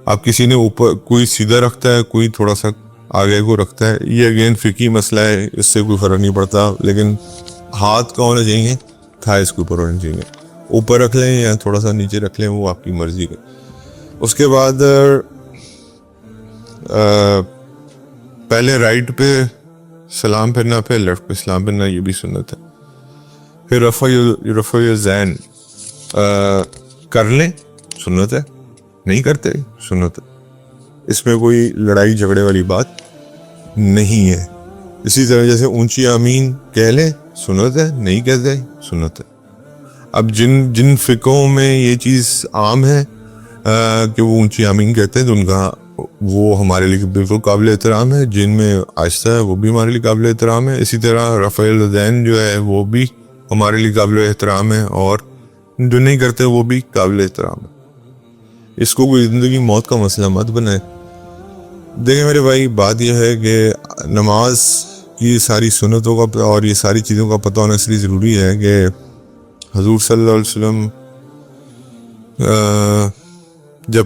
[SPEAKER 1] آپ کسی نے اوپر، کوئی سیدھا رکھتا ہے، کوئی تھوڑا سا آگے کو رکھتا ہے، یہ اگین فقہی مسئلہ ہے، اس سے کوئی فرق نہیں پڑتا، لیکن ہاتھ کا ہونا چاہیے تھائز کے اوپر ہونا چاہیے، اوپر رکھ لیں یا تھوڑا سا نیچے رکھ لیں، وہ آپ کی مرضی ہے۔ اس کے بعد پہلے رائٹ پہ سلام پھرنا، پھر لیفٹ پہ سلام پھرنا، یہ بھی سنت ہے۔ پھر رفع الذہن کر لیں، سنت ہے، نہیں کرتے سنت ہے، اس میں کوئی لڑائی جھگڑے والی بات نہیں ہے۔ اسی طرح جیسے اونچی آمین کہہ لیں، سنت ہے، نہیں کہتے سنت ہے۔ اب جن فقہوں میں یہ چیز عام ہے کہ وہ اونچی آمین کہتے ہیں تو ان کا وہ ہمارے لیے بالکل قابل احترام ہے، جن میں آہستہ ہے وہ بھی ہمارے لیے قابل احترام ہے۔ اسی طرح رفع الیدین جو ہے وہ بھی ہمارے لیے قابل احترام ہے، اور جو نہیں کرتے وہ بھی قابل احترام ہے۔ اس کو کوئی زندگی موت کا مسئلہ مت بنائے۔ دیکھیں میرے بھائی، بات یہ ہے کہ نماز کی ساری سنتوں کا اور یہ ساری چیزوں کا پتہ ہونا اس لیے ضروری ہے کہ حضور صلی اللہ علیہ وسلم جب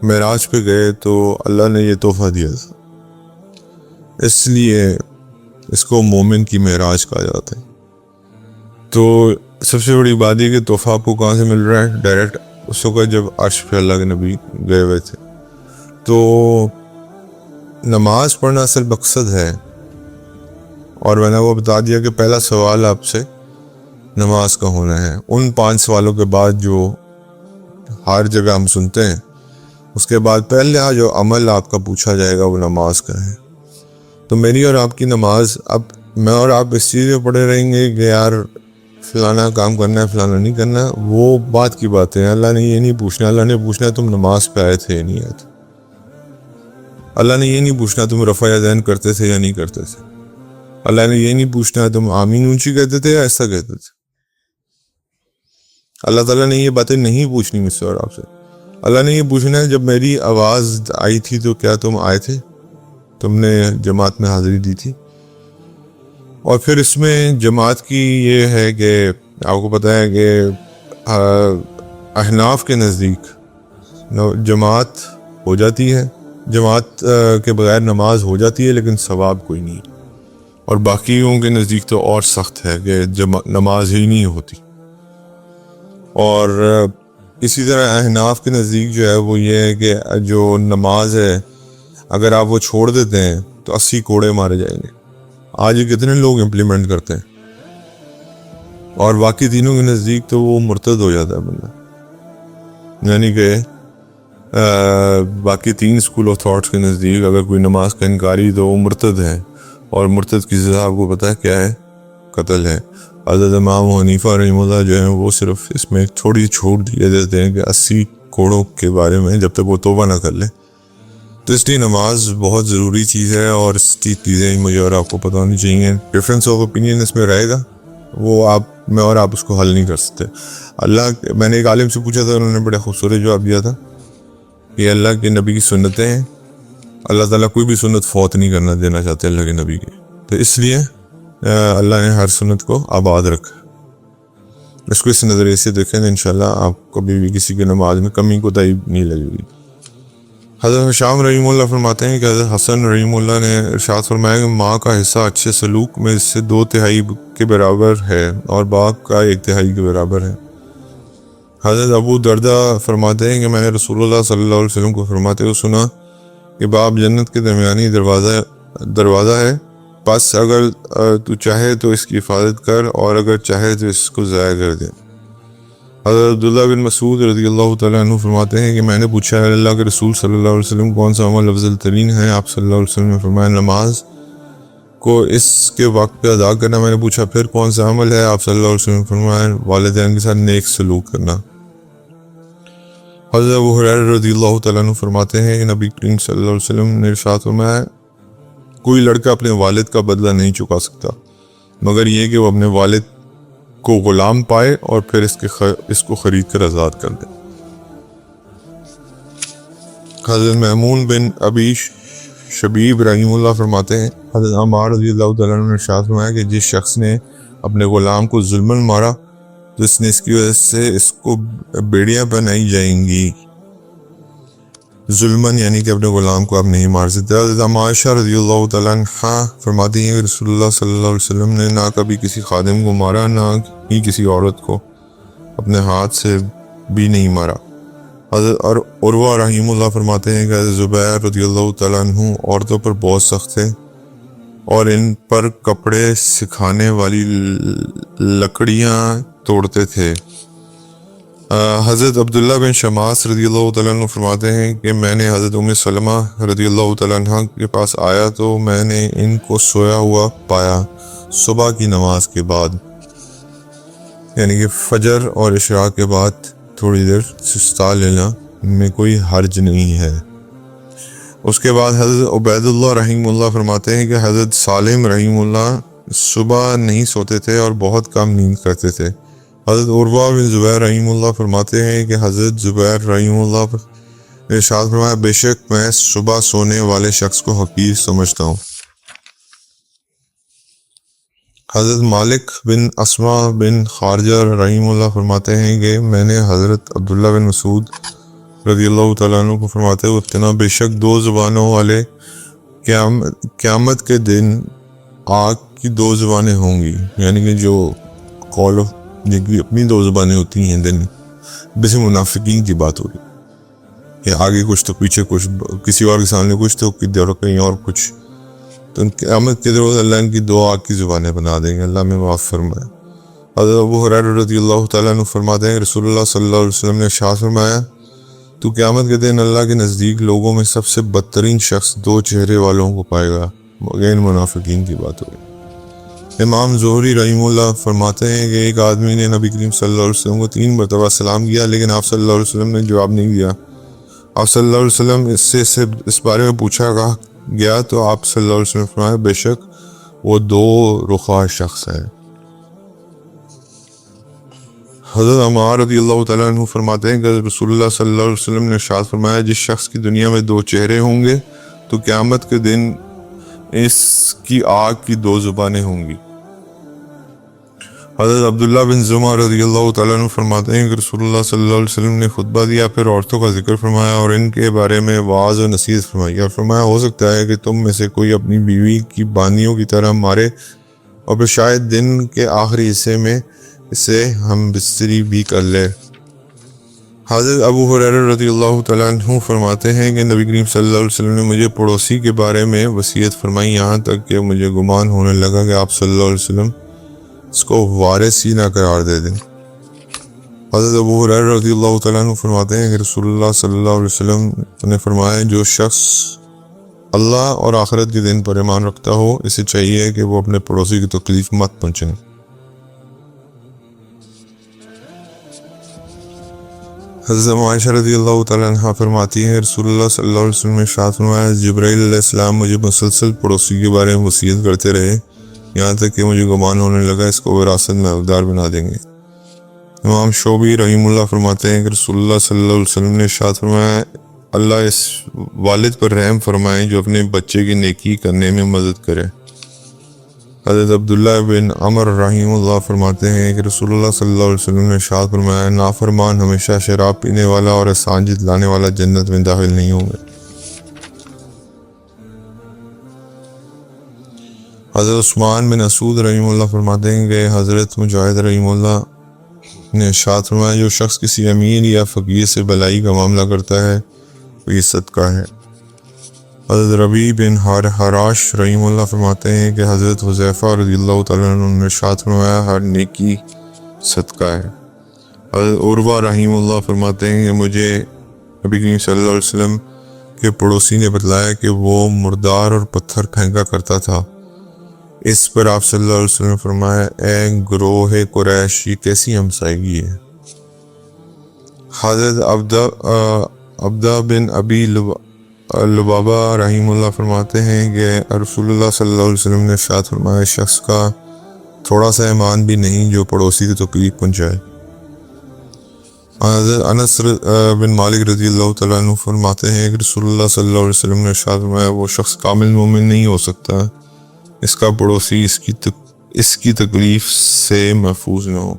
[SPEAKER 1] معراج پہ گئے تو اللہ نے یہ تحفہ دیا تھا، اس لیے اس کو مومن کی معراج کہا جاتا ہے۔ تو سب سے بڑی بات یہ کہ تحفہ آپ کو کہاں سے مل رہا ہے؟ ڈائریکٹ اس وقت جب عرش پہ اللہ کے نبی گئے ہوئے تھے۔ تو نماز پڑھنا اصل مقصد ہے، اور میں نے وہ بتا دیا کہ پہلا سوال آپ سے نماز کا ہونا ہے۔ ان 5 سوالوں کے بعد جو ہر جگہ ہم سنتے ہیں، اس کے بعد پہلے جو عمل آپ کا پوچھا جائے گا وہ نماز کا ہے۔ تو میری اور آپ کی نماز، اب میں اور آپ اس چیز میں پڑے رہیں گے کہ یار فلانا کام کرنا ہے، فلانا نہیں کرنا، وہ بات کی بات ہے۔ اللہ نے یہ نہیں پوچھنا، اللہ نے پوچھنا ہے تم نماز پہ آئے تھے یا نہیں آئے تھے۔ اللہ نے یہ نہیں پوچھنا تم رفع یدین کرتے تھے یا نہیں کرتے تھے۔ اللہ نے یہ نہیں پوچھنا تم آمین اونچی کہتے تھے یا ایسا کہتے تھے۔ اللہ تعالیٰ نے یہ باتیں نہیں پوچھنی مجھ سے اور آپ سے۔ اللہ نے یہ پوچھنا ہے جب میری آواز آئی تھی تو کیا تم آئے تھے، تم نے جماعت میں حاضری دی تھی؟ اور پھر اس میں جماعت کی یہ ہے کہ آپ کو پتہ ہے کہ احناف کے نزدیک جماعت ہو جاتی ہے، جماعت کے بغیر نماز ہو جاتی ہے لیکن ثواب کوئی نہیں، اور باقیوں کے نزدیک تو اور سخت ہے کہ نماز ہی نہیں ہوتی۔ اور اسی طرح احناف کے نزدیک جو ہے وہ یہ ہے کہ جو نماز ہے اگر آپ وہ چھوڑ دیتے ہیں تو 80 کوڑے مارے جائیں گے۔ آج یہ کتنے لوگ امپلیمنٹ کرتے ہیں، اور باقی تینوں کے نزدیک تو وہ مرتد ہو جاتا ہے بندہ، یعنی کہ باقی 3 اسکول آف تھاٹس کے نزدیک اگر کوئی نماز کا انکاری تو وہ مرتد ہے، اور مرتد کی سزا آپ کو پتہ ہے کیا ہے؟ قتل ہے۔ حضرت امام حنیفہ رحمہ اللہ جو ہیں وہ صرف اس میں تھوڑی چھوٹ دیے دیتے ہیں کہ 80 کوڑوں کے بارے میں جب تک وہ توبہ نہ کر لے۔ تو اس لیے نماز بہت ضروری چیز ہے، اور اس کی چیزیں مجھے اور آپ کو پتہ ہونی چاہیے۔ ڈفرینس آف اوپینین اس میں رہے گا، وہ میں اور آپ اس کو حل نہیں کر سکتے۔ میں نے ایک عالم سے پوچھا تھا، انہوں نے بڑے خوبصورت جواب دیا تھا کہ اللہ کے نبی کی سنتیں ہیں، اللہ تعالیٰ کوئی بھی سنت فوت نہیں کرنا دینا چاہتے اللہ کے نبی کی، تو اس لیے اللہ نے ہر سنت کو آباد رکھا۔ اس کو اس نظریے سے دیکھیں تو انشاءاللہ آپ کبھی بھی کسی کی نماز میں کمی کوتاہی نہیں لگے گی۔ حضرت شام رحمہ اللہ فرماتے ہیں کہ حضرت حسن رحمہ اللہ نے ارشاد فرمایا کہ ماں کا حصہ اچھے سلوک میں اس سے 2/3 کے برابر ہے اور باپ کا 1/3 کے برابر ہے۔ حضرت ابو دردہ فرماتے ہیں کہ میں نے رسول اللہ صلی اللہ علیہ وسلم کو فرماتے ہوئے سنا کہ باپ جنت کے درمیانی دروازہ ہے، بس اگر تو چاہے تو اس کی حفاظت کر اور اگر چاہے تو اس کو ضائع کر دے۔ حضرت عبداللہ بن مسعود رضی اللہ تعالیٰ عنہ فرماتے ہیں کہ میں نے پوچھا ہے اللہ کے رسول صلی اللہ علیہ وسلم کون سا عمل افضل ترین ہے؟ آپ صلی اللہ علیہ وسلم نے فرمایا نماز کو اس کے وقت پہ ادا کرنا۔ میں نے پوچھا پھر کون سا عمل ہے؟ آپ صلی اللہ علیہ وسلم نے فرمایا والدین کے ساتھ نیک سلوک کرنا۔ حضرت ابو ہریرہ رضی اللہ تعالیٰ عنہ فرماتے ہیں کہ نبی کریم صلی اللہ علیہ وسلم نے ارشاد فرمایا کوئی لڑکا اپنے والد کا بدلہ نہیں چکا سکتا مگر یہ کہ وہ اپنے والد کو غلام پائے اور پھر اس کو خرید کر آزاد کر دے۔ حضرت میمون بن ابی شبیب رحیم اللہ فرماتے ہیں حضرت عمار رضی اللہ تعالیٰ عنہ نے ارشاد فرمایا کہ جس شخص نے اپنے غلام کو ظلماً مارا تو اس کی وجہ سے اس کو بیڑیاں بنائی جائیں گی۔ ظلماً یعنی کہ اپنے غلام کو آپ نہیں مار سکتے۔ حضرت عائشہ رضی اللہ تعالیٰ عنہ فرماتی ہیں کہ رسول اللہ صلی اللہ علیہ وسلم نے نہ کبھی کسی خادم کو مارا نہ ہی کسی عورت کو اپنے ہاتھ سے بھی نہیں مارا۔ حضرت عروہ رحیم اللہ فرماتے ہیں کہ حضرت زبیر رضی اللہ تعالیٰ عنہ عورتوں پر بہت سخت تھے اور ان پر کپڑے سکھانے والی لکڑیاں توڑتے تھے۔ حضرت عبداللہ بن شماس رضی اللہ تعالیٰ عنہ فرماتے ہیں کہ میں نے حضرت ام سلمہ رضی اللہ تعالیٰ عنہ کے پاس آیا تو میں نے ان کو سویا ہوا پایا صبح کی نماز کے بعد، یعنی کہ فجر اور اشراق کے بعد تھوڑی دیر سستا لینا میں کوئی حرج نہیں ہے۔ اس کے بعد حضرت عبید اللہ رحیم اللہ فرماتے ہیں کہ حضرت سالم رحیم اللہ صبح نہیں سوتے تھے اور بہت کم نیند کرتے تھے۔ حضرت عروہ بن زبیر رحیم اللہ فرماتے ہیں کہ حضرت زبیر رحیم اللہ نے ارشاد فرمایا بے شک میں صبح سونے والے شخص کو حقیر سمجھتا ہوں۔ حضرت مالک بن اسما بن خارجہ رحیم اللہ فرماتے ہیں کہ میں نے حضرت عبداللہ بن مسعود رضی اللہ تعالیٰ عنہ کو فرماتے ہوئے اتنا بے شک دو زبانوں والے قیامت کے دن آگ کی دو زبانیں ہوں گی، یعنی کہ جو قول اپنی دو زبانیں ہوتی ہیں دن بس منافقین کی بات ہو رہی کہ آگے کچھ تو پیچھے کچھ، کسی اور کے سامنے کچھ تو کہیں اور کچھ، تو ان قیامت کے روز اللہ ان کی دو آگ کی زبانیں بنا دیں گے، اللہ میں معاف فرمائے۔ حضرت ابو ہریرہ رضی اللہ تعالیٰ عنہ فرماتے ہیں رسول اللہ صلی اللہ علیہ وسلم نے ارشاد فرمایا تو قیامت کے دن اللہ کے نزدیک لوگوں میں سب سے بدترین شخص دو چہرے والوں کو پائے گا، مگر منافقین کی بات ہوئی۔ امام زہری رحیم اللہ فرماتے ہیں کہ ایک آدمی نے نبی کریم صلی اللہ علیہ وسلم کو 3 مرتبہ سلام کیا لیکن آپ صلی اللہ علیہ وسلم نے جواب نہیں دیا۔ آپ صلی اللہ علیہ وسلم اس بارے میں پوچھا گیا تو آپ صلی اللہ علیہ وسلم فرمایا بے شک وہ دو رخا شخص ہے۔ حضرت عمار رضی اللہ تعالیٰ عنہ فرماتے ہیں کہ رسول اللہ صلی اللہ علیہ وسلم نے ارشاد فرمایا جس شخص کی دنیا میں 2 چہرے ہوں گے تو قیامت کے دن اس کی آگ کی 2 زبانیں ہوں گی۔ حضرت عبداللہ بن زمعہ رضی اللہ تعالیٰ عنہ فرماتے ہیں کہ رسول اللہ صلی اللہ علیہ وسلم نے خطبہ دیا، پھر عورتوں کا ذکر فرمایا اور ان کے بارے میں وعظ و نصیحت فرمائی اور فرمایا ہو سکتا ہے کہ تم میں سے کوئی اپنی بیوی کی بانیوں کی طرح مارے اور پھر شاید دن کے آخری حصے میں اسے ہم بستری بھی کر لے۔ حضرت ابو ہریرہ رضی اللہ تعالیٰ عنہ فرماتے ہیں کہ نبی کریم صلی اللہ علیہ وسلم نے مجھے پڑوسی کے بارے میں وصیت فرمائی یہاں تک کہ مجھے گمان ہونے لگا کہ آپ صلی اللہ علیہ وسلم اس کو وارث ہی نہ قرار دے دیں۔ حضرت ابو ہریرہ رضی اللہ تعالیٰ عنہ فرماتے ہیں کہ رسول اللہ صلی اللہ علیہ وسلم نے فرمایا جو شخص اللہ اور آخرت کے دن پر ایمان رکھتا ہو اسے چاہیے کہ وہ اپنے پڑوسی کی تکلیف مت پہنچائے۔ حضرت عائشہ رضی اللہ تعالیٰ عنہ فرماتی ہیں رسول اللہ صلی اللہ علیہ وسلم نے ارشاد فرمایا جبرائیل علیہ السلام مجھے مسلسل پڑوسی کے بارے میں وصیت کرتے رہے یہاں تک کہ مجھے گمان ہونے لگا اس کو وراثت میں حقدار بنا دیں گے۔ امام شعبی رحیم اللہ فرماتے ہیں کہ رسول اللہ صلی اللہ علیہ وسلم نے ارشاد فرمایا اللہ اس والد پر رحم فرمائے جو اپنے بچے کی نیکی کرنے میں مدد کرے۔ حضرت عبداللہ بن عمر رحیم اللہ فرماتے ہیں کہ رسول اللہ صلی اللہ علیہ وسلم نے ارشاد فرمایا نافرمان ہمیشہ شراب پینے والا اور احسان جتلانے والا جنت میں داخل نہیں ہوں گے۔ حضرت عثمان بن اسود رحیم اللہ فرماتے ہیں کہ حضرت مجاہد رحیم اللہ نے ارشاد فرمایا جو شخص کسی امیر یا فقیر سے بلائی کا معاملہ کرتا ہے وہ یہ صدقہ ہے۔ حضرت ربیع بن حراش رحمہ اللہ فرماتے ہیں کہ حضرت حذیفہ رضی اللہ تعالیٰ عنہ نے ارشاد فرمایا ہر نیکی صدقہ ہے۔ حضرت عروہ رحمہ اللہ فرماتے ہیں کہ مجھے نبی کریم صلی اللہ علیہ وسلم کے پڑوسی نے بتلایا کہ وہ مردار اور پتھر پھینکا کرتا تھا۔ اس پر آپ صلی اللہ علیہ وسلم نے فرمایا اے گروہ قریش یہ کیسی ہمسائیگی ہے۔ حضرت عبدہ بن ابی لبابہ رحمہ اللہ فرماتے ہیں کہ رسول اللہ صلی اللہ علیہ وسلم نے ارشاد فرمایا شخص کا تھوڑا سا ایمان بھی نہیں جو پڑوسی کو تکلیف پہنچائے۔ حضرت انس بن مالک رضی اللہ تعالیٰ عنہ فرماتے ہیں کہ رسول اللہ صلی اللہ علیہ وسلم نے ارشاد فرمایا وہ شخص کامل مومن نہیں ہو سکتا اس کا پڑوسی اس کی تکلیف سے محفوظ نہ ہو۔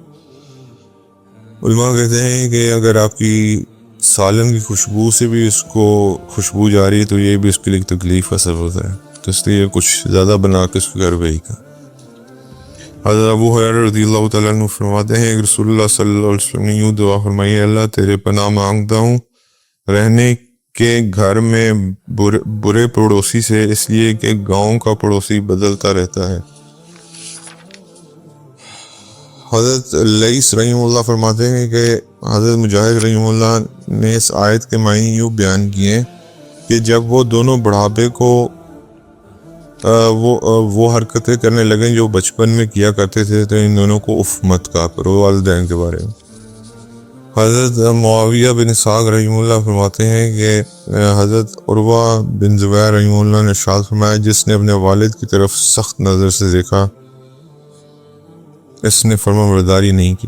[SPEAKER 1] علماء کہتے ہیں کہ اگر آپ کی سالن کی خوشبو سے بھی اس کو خوشبو جا رہی ہے تو یہ بھی اس کے لیے تکلیف کا سبب ہے، تو اس لیے کچھ زیادہ بنا کے اس کو گھر بھیج کا۔ حضرت ابو ہریرہ رضی اللہ تعالیٰ عنہ فرماتے ہیں کہ رسول اللہ صلی اللہ علیہ وسلم نے یوں دعا فرمائی اللہ تیرے پناہ مانگتا ہوں رہنے کے گھر میں برے پڑوسی سے، اس لیے کہ گاؤں کا پڑوسی بدلتا رہتا ہے۔ حضرت لیث رحمہ اللہ فرماتے ہیں کہ حضرت مجاہد رحمہ اللہ نے اس آیت کے معنی یوں بیان کیے کہ جب وہ دونوں بڑھاپے کو وہ حرکتیں کرنے لگیں جو بچپن میں کیا کرتے تھے تو ان دونوں کو اف مت کہا کرو، والدین کے بارے میں۔ حضرت معاویہ بن اسحاق رحمہ اللہ فرماتے ہیں کہ حضرت عروہ بن زبیر رحمہ اللہ نے ارشاد فرمایا جس نے اپنے والد کی طرف سخت نظر سے دیکھا اس نے فرما برداری نہیں کی۔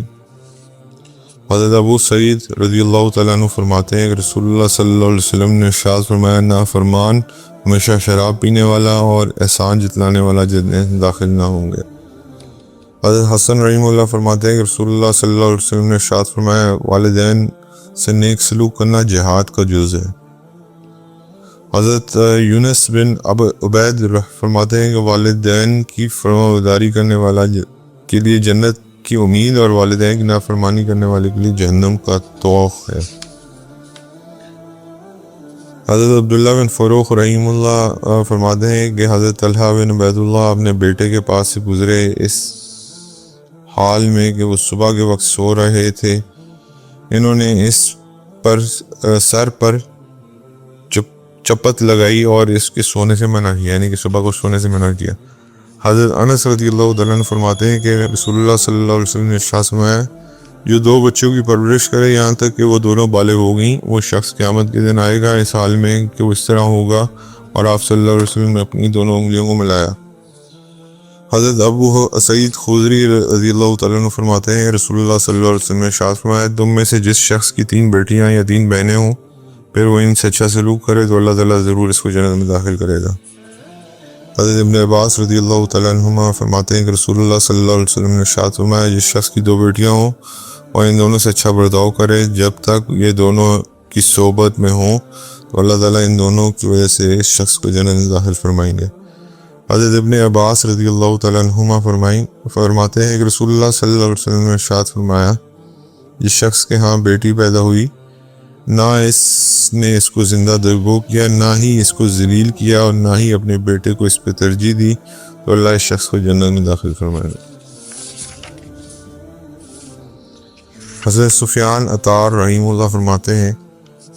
[SPEAKER 1] حضرت ابو سعید رضی اللہ تعالیٰ عنہ فرماتے ہیں کہ رسول اللہ صلی اللہ علیہ وسلم نے ارشاد فرمایا نافرمان ہمیشہ شراب پینے والا اور احسان جتلانے والا جنت داخل نہ ہوں گے۔ حضرت حسن رحمہ اللہ فرماتے ہیں کہ رسول اللہ صلی اللہ علیہ وسلم نے ارشاد فرمایا والدین سے نیک سلوک کرنا جہاد کا جز ہے۔ حضرت یونس بن عبید فرماتے ہیں کہ والدین کی فرمانبرداری کرنے والا کے لیے جنت کی امید اور والدین کی نافرمانی کرنے والے کے لیے جہنم کا توق ہے۔ حضرت عبداللہ بن فروخ رحمہ اللہ فرماتے ہیں کہ حضرت طلحہ بن عبید اللہ اپنے بیٹے کے پاس سے گزرے اس حال میں کہ وہ صبح کے وقت سو رہے تھے، انہوں نے اس پر سر پر چپت لگائی اور اس کے سونے سے منع کیا، یعنی کہ صبح کو سونے سے منع کیا۔ حضرت انس رضی اللہ تعالیٰ عنہ فرماتے ہیں کہ رسول اللہ صلی اللہ علیہ وسلم نے ارشاد فرمایا جو دو بچوں کی پرورش کرے یہاں تک کہ وہ دونوں بالغ ہو گئیں وہ شخص قیامت کے دن آئے گا اس حال میں کہ وہ اس طرح ہوگا، اور آپ صلی اللہ علیہ وسلم نے اپنی دونوں انگلیوں کو ملایا۔ حضرت ابو سعید خدری رضی اللہ تعالیٰ عنہ فرماتے ہیں رسول اللہ صلی اللہ علیہ وسلم نے ارشاد فرمایا تم میں سے جس شخص کی 3 بیٹیاں یا 3 بہنیں ہوں پھر وہ ان سے اچھا سلوک کرے تو اللہ تعالیٰ ضرور اس کو جنت میں داخل کرے گا۔ حضرت ابن عباس رضی اللہ تعالیٰ عنہما فرماتے ہیں کہ رسول اللہ صلی اللہ علیہ وسلم نے ارشاد فرمایا جس شخص کی 2 بیٹیاں ہوں اور ان دونوں سے اچھا برتاؤ کرے جب تک یہ دونوں کی صحبت میں ہوں تو اللہ تعالیٰ ان دونوں کی وجہ سے اس شخص کو جنت میں داخل فرمائیں گے۔ حضرت ابن عباس رضی اللہ تعالیٰ عنہما فرماتے ہیں کہ رسول اللہ صلی اللہ علیہ وسلم نے ارشاد فرمایا جس شخص کے ہاں بیٹی پیدا ہوئی نہ اس نے اس کو زندہ درگو کیا نہ ہی اس کو ذلیل کیا اور نہ ہی اپنے بیٹے کو اس پہ ترجیح دی تو اللہ اس شخص کو جنت میں داخل فرمائے گا۔ حضرت سفیان عطار رحمہ اللہ فرماتے ہیں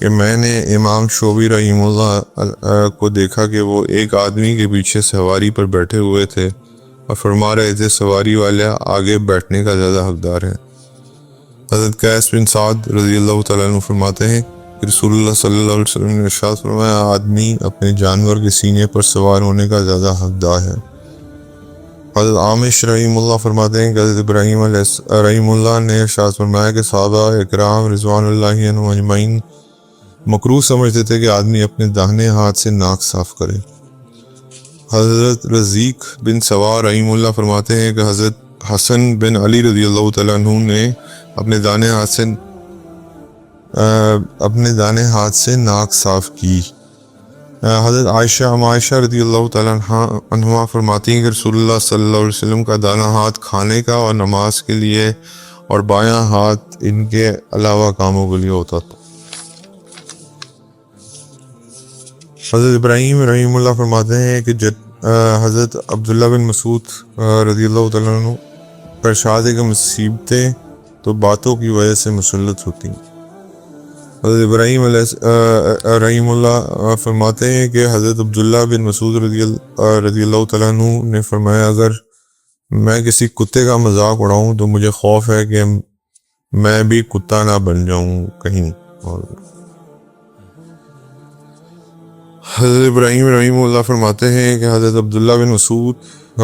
[SPEAKER 1] کہ میں نے امام شعبی رحمہ اللہ کو دیکھا کہ وہ ایک آدمی کے پیچھے سواری پر بیٹھے ہوئے تھے اور فرما رہے تھے سواری والا آگے بیٹھنے کا زیادہ حقدار ہے۔ حضرت قیس بن سعد رضی اللہ تعالیٰ عنہ فرماتے ہیں کہ رسول اللہ صلی اللہ علیہ وسلم نے ارشاد فرمایا آدمی اپنے جانور کے سینے پر سوار ہونے کا زیادہ حقدار ہے۔ حضرت عامش رحمہ اللہ فرماتے ہیں کہ حضرت ابراہیم رحمہ اللہ نے ارشاد فرمایا کہ صحابہ اکرام رضوان اللہ عنہم اجمعین مکروہ سمجھتے تھے کہ آدمی اپنے داہنے ہاتھ سے ناک صاف کرے۔ حضرت رزیق بن سوار رحمہ اللہ فرماتے ہیں کہ حضرت حسن بن علی رضی اللہ تعالیٰ عنہ نے اپنے دانے ہاتھ سے ناک صاف کی۔ حضرت عائشہ رضی اللہ تعالیٰ عنہ فرماتی ہیں کہ رسول اللہ صلی اللہ علیہ وسلم کا دانا ہاتھ کھانے کا اور نماز کے لیے اور بایاں ہاتھ ان کے علاوہ کاموں کے لیے ہوتا تھا۔ حضرت ابراہیم رحیم اللہ فرماتے ہیں کہ حضرت عبداللہ بن مسعود رضی اللہ تعالیٰ عنہ کا ارشاد ہے کہ مصیبتیں تو باتوں کی وجہ سے مسلط ہوتی ہیں۔ حضرت ابراہیم رحیم اللہ فرماتے ہیں کہ حضرت عبداللہ بن مسعود رضی اللہ تعالیٰ عنہ نے فرمایا، اگر میں کسی کتے کا مذاق اڑاؤں تو مجھے خوف ہے کہ میں بھی کتا نہ بن جاؤں کہیں۔ اور حضرت ابراہیم رحیم اللہ فرماتے ہیں کہ حضرت عبداللہ بن مسعود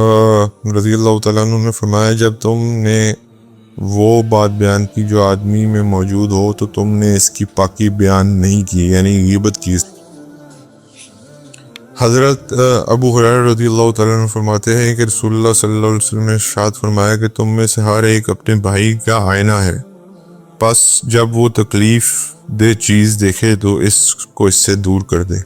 [SPEAKER 1] رضی اللہ تعالیٰ عنہ نے فرمایا، جب تم نے وہ بات بیان کی جو آدمی میں موجود ہو تو تم نے اس کی پاکی بیان نہیں کی، یعنی غیبت کی۔ حضرت ابو ہریرہ رضی اللہ تعالیٰ عنہ فرماتے ہیں کہ رسول اللہ صلی اللہ علیہ وسلم نے ارشاد فرمایا کہ تم میں سے ہر ایک اپنے بھائی کا آئینہ ہے، پس جب وہ تکلیف دہ چیز دیکھے تو اس سے دور کر دے۔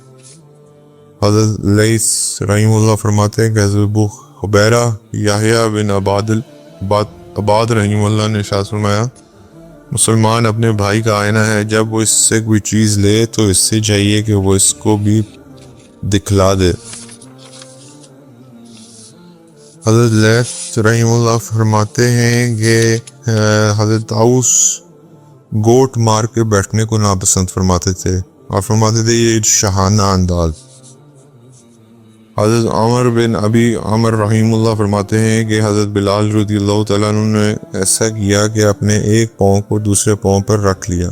[SPEAKER 1] حضرت لیث رحیم اللہ فرماتے ہیں کہ حضرت ابو حبیرہ یحییٰ بن عباد رحیم اللہ نے ارشاد فرمایا، مسلمان اپنے بھائی کا آئینہ ہے، جب وہ اس سے کوئی چیز لے تو اس سے چاہیے کہ وہ اس کو بھی دکھلا دے۔ حضرت لیث رحیم اللہ فرماتے ہیں کہ حضرت طاؤس گوٹ مار کے بیٹھنے کو ناپسند فرماتے تھے اور فرماتے تھے یہ شاہانہ انداز۔ حضرت عمر بن ابی عمر رحیم اللہ فرماتے ہیں کہ حضرت بلال رضی اللہ تعالیٰ عنہ نے ایسا کیا کہ اپنے ایک پاؤں کو دوسرے پاؤں پر رکھ لیا۔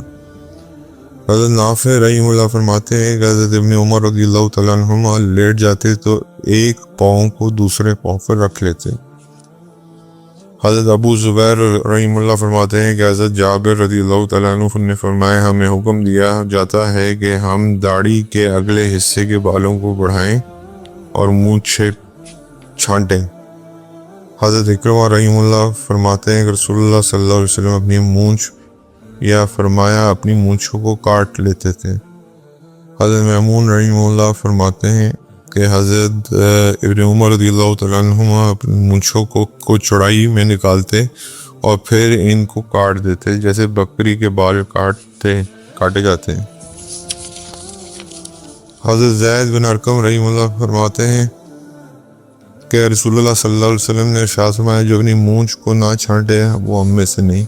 [SPEAKER 1] حضرت نافع رحیم اللہ فرماتے ہیں کہ حضرت ابن عمر رضی اللہ تعالیٰ عنہ لیٹ جاتے تو ایک پاؤں کو دوسرے پاؤں پر رکھ لیتے۔ حضرت ابو زبیر رحیم اللہ فرماتے ہیں کہ حضرت جابر رضی اللہ تعالیٰ عنہ نے فرمایا، ہمیں حکم دیا جاتا ہے کہ ہم داڑھی کے اگلے حصے کے بالوں کو بڑھائیں اور مونچھ چھانٹیں۔ حضرت اکرمہ رحیم اللہ فرماتے ہیں کہ رسول اللہ صلی اللہ علیہ وسلم اپنی مونچھ یا فرمایا اپنی مونچھوں کو کاٹ لیتے تھے۔ حضرت میمون رحیم اللہ فرماتے ہیں کہ حضرت ابن عمر رضی اللہ تعالیٰ عنہ اپنی مونچھوں کو چوڑائی میں نکالتے اور پھر ان کو کاٹ دیتے جیسے بکری کے بال کاٹے جاتے ہیں۔ حضرت زید بن ارقم رحیم اللہ فرماتے ہیں کہ رسول اللہ صلی اللہ علیہ وسلم نے ارشاد فرمایا، جو اپنی مونچھ کو نہ چھانٹے وہ ہم میں سے نہیں۔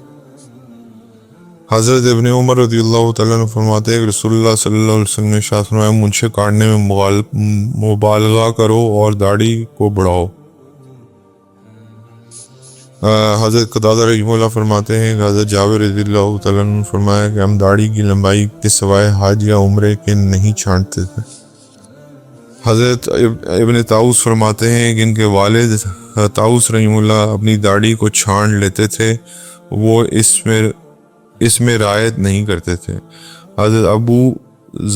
[SPEAKER 1] حضرت ابن عمر رضی اللہ تعالیٰ عنہ فرماتے ہیں کہ رسول اللہ صلی اللہ علیہ وسلم نے ارشاد فرمایا، مونچھیں کاٹنے میں مبالغہ کرو اور داڑھی کو بڑھاؤ۔ حضرت قتادہ رحمہ اللہ فرماتے ہیں کہ حضرت جابر رضی اللہ تعالیٰ عنہ نے فرمایا کہ ہم داڑھی کی لمبائی کے سوائے حج یا عمرے کے نہیں چھانٹتے تھے۔ حضرت ابن طاؤس فرماتے ہیں کہ ان کے والد طاؤس رحمہ اللہ اپنی داڑھی کو چھانٹ لیتے تھے، وہ اس میں رعایت نہیں کرتے تھے۔ حضرت ابو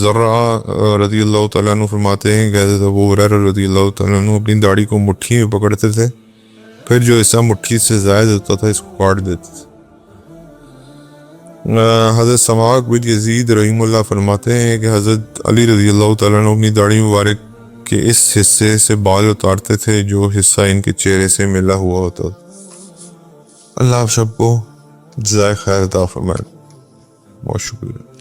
[SPEAKER 1] ذرہ رضی اللہ تعالیٰ عنہ فرماتے ہیں کہ حضرت ابو ہریرہ رضی اللہ تعالیٰ عنہ اپنی داڑھی کو مٹھی میں پکڑتے تھے، پھر جو حصہ مٹھی سے زائد ہوتا تھا اس کو کاٹ دیتے تھے۔ حضرت سماک بن یزید رحیم اللہ فرماتے ہیں کہ حضرت علی رضی اللہ تعالیٰ عنہ اپنی داڑھی مبارک کے اس حصے سے بال اتارتے تھے جو حصہ ان کے چہرے سے ملا ہوا ہوتا تھا۔ اللہ آپ سب کو جزائے خیر عطا فرمائے۔ بہت شکریہ۔